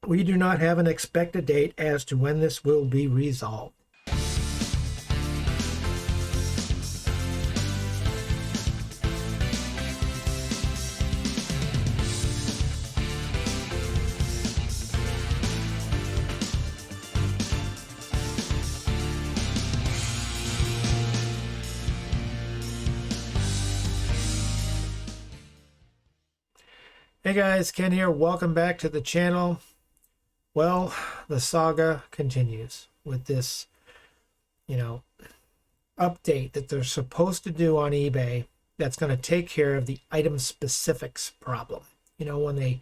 We do not have an expected date as to when this will be resolved. Hey guys, Ken here. Welcome back to the channel. Well, the saga continues with this, update that they're supposed to do on eBay that's going to take care of the item specifics problem. When they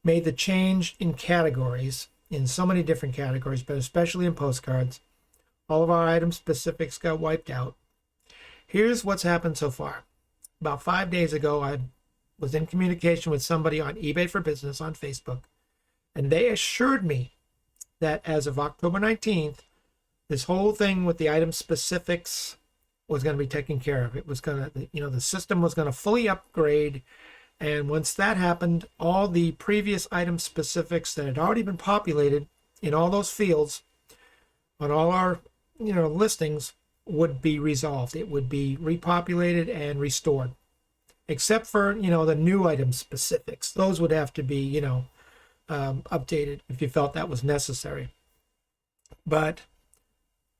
made the change in categories, in so many different categories, but especially in postcards, all of our item specifics got wiped out. Here's what's happened so far. About 5 days ago, I was in communication with somebody on eBay for Business on Facebook, and they assured me that as of October 19th, this whole thing with the item specifics was going to be taken care of. It was going to, the system was going to fully upgrade. And once that happened, all the previous item specifics that had already been populated in all those fields on all our, listings would be resolved. It would be repopulated and restored, except for, the new item specifics. Those would have to be, updated if you felt that was necessary. But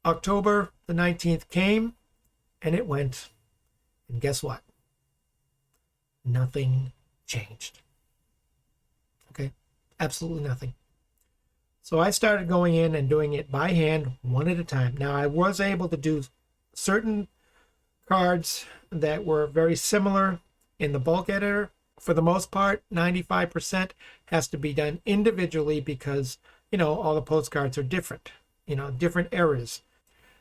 October the 19th came and it went. And guess what? Nothing changed. Okay? Absolutely nothing. So I started going in and doing it by hand, one at a time. Now, I was able to do certain cards that were very similar in the bulk editor. For the most part, 95% has to be done individually because, all the postcards are different, different errors,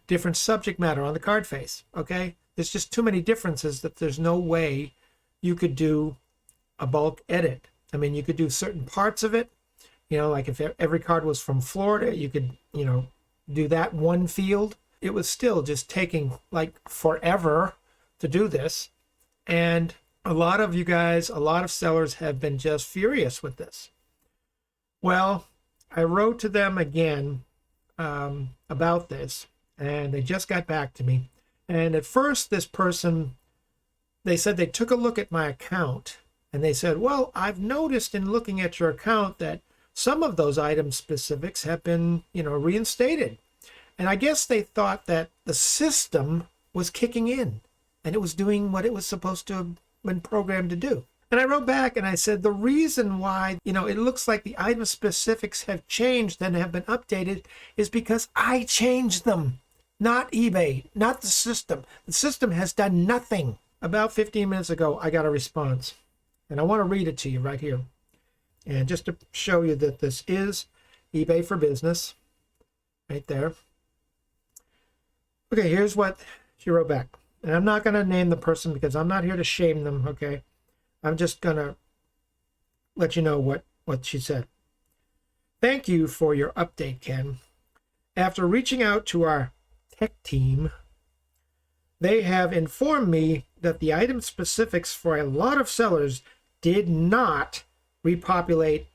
different subject matter on the card face, okay? There's just too many differences that there's no way you could do a bulk edit. I mean, you could do certain parts of it, like if every card was from Florida, you could, do that one field. It was still just taking like forever to do this. And a lot of you guys, a lot of sellers have been just furious with this. Well, I wrote to them again about this, and they just got back to me. And at first, this person, they said they took a look at my account, and they said, well, I've noticed in looking at your account that some of those item specifics have been, reinstated. And I guess they thought that the system was kicking in, and it was doing what it was supposed to have been programmed to do. And I wrote back and I said, the reason why, it looks like the item specifics have changed and have been updated is because I changed them, not eBay, not the system. The system has done nothing. About 15 minutes ago, I got a response, and I want to read it to you right here. And just to show you that this is eBay for Business, right there. Okay, here's what she wrote back. And I'm not going to name the person because I'm not here to shame them, okay? I'm just going to let you know what she said. Thank you for your update, Ken. After reaching out to our tech team, they have informed me that the item specifics for a lot of sellers did not repopulate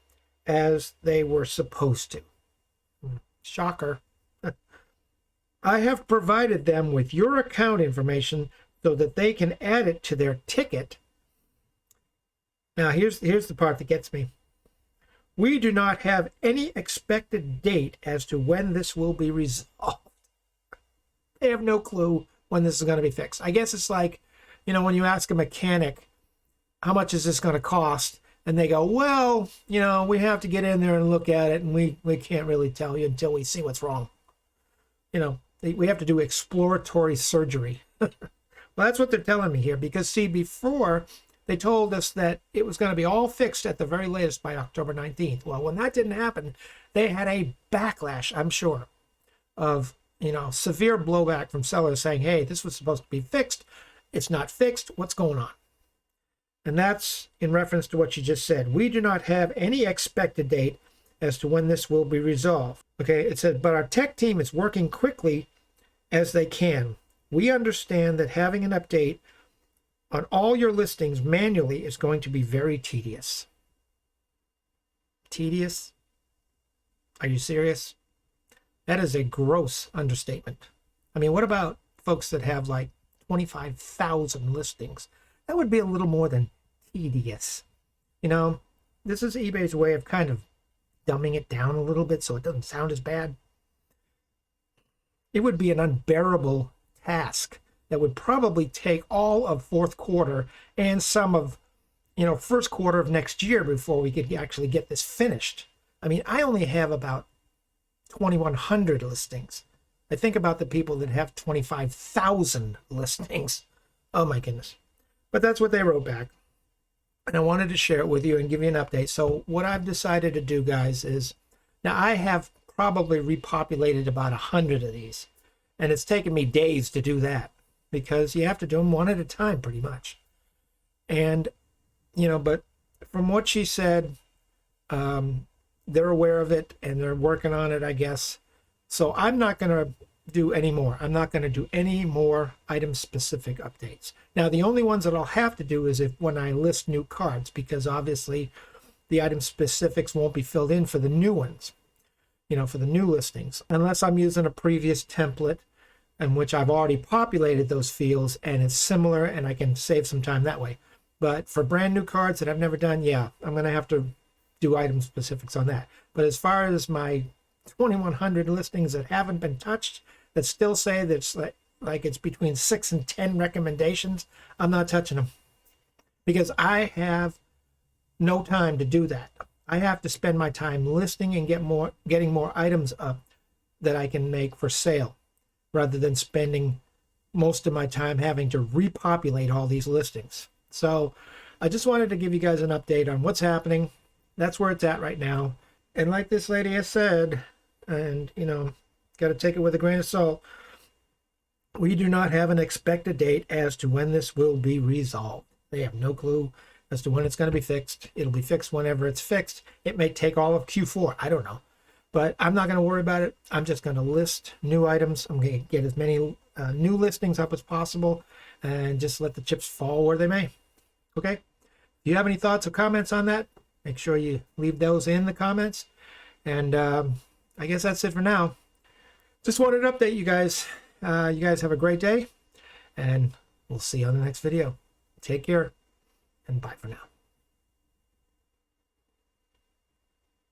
as they were supposed to. Shocker. I have provided them with your account information so that they can add it to their ticket. Now, here's the part that gets me. We do not have any expected date as to when this will be resolved. They have no clue when this is going to be fixed. I guess it's like, when you ask a mechanic, how much is this going to cost? And they go, well, we have to get in there and look at it, and we can't really tell you until we see what's wrong. We have to do exploratory surgery. Well, that's what they're telling me here. Because, see, before they told us that it was going to be all fixed at the very latest by October 19th. Well, when that didn't happen, they had a backlash, I'm sure, of, severe blowback from sellers saying, hey, this was supposed to be fixed. It's not fixed. What's going on? And that's in reference to what you just said. We do not have any expected date as to when this will be resolved. Okay, it said, but our tech team is working quickly as they can. We understand that having an update on all your listings manually is going to be very tedious. Tedious? Are you serious? That is a gross understatement. I mean, what about folks that have like 25,000 listings? That would be a little more than tedious. You know, this is eBay's way of kind of dumbing it down a little bit so it doesn't sound as bad. It would be an unbearable task that would probably take all of fourth quarter and some of, first quarter of next year before we could actually get this finished. I mean, I only have about 2,100 listings. I think about the people that have 25,000 listings. Oh my goodness. But that's what they wrote back. And I wanted to share it with you and give you an update. So what I've decided to do, guys, is now I have probably repopulated about 100 of these. And it's taken me days to do that because you have to do them one at a time pretty much. And, but from what she said, they're aware of it and they're working on it, I guess. So I'm not going to do any more. I'm not going to do any more item-specific updates. Now, the only ones that I'll have to do is when I list new cards, because obviously the item specifics won't be filled in for the new ones, for the new listings, unless I'm using a previous template in which I've already populated those fields and it's similar and I can save some time that way. But for brand new cards that I've never done, yeah, I'm going to have to do item specifics on that. But as far as my 2,100 listings that haven't been touched, that still say that it's like it's between 6 and 10 recommendations, I'm not touching them because I have no time to do that. I have to spend my time listing and getting more items up that I can make for sale, rather than spending most of my time having to repopulate all these listings. So I just wanted to give you guys an update on what's happening. That's where it's at right now. And like this lady has said, and got to take it with a grain of salt, we do not have an expected date as to when this will be resolved. They have no clue as to when it's going to be fixed. It'll be fixed whenever it's fixed. It may take all of Q4. I don't know. But I'm not going to worry about it. I'm just going to list new items. I'm going to get as many new listings up as possible and just let the chips fall where they may. Okay? If you have any thoughts or comments on that, make sure you leave those in the comments. And I guess that's it for now. Just wanted to update you guys. You guys have a great day, and we'll see you on the next video. Take care, and bye for now.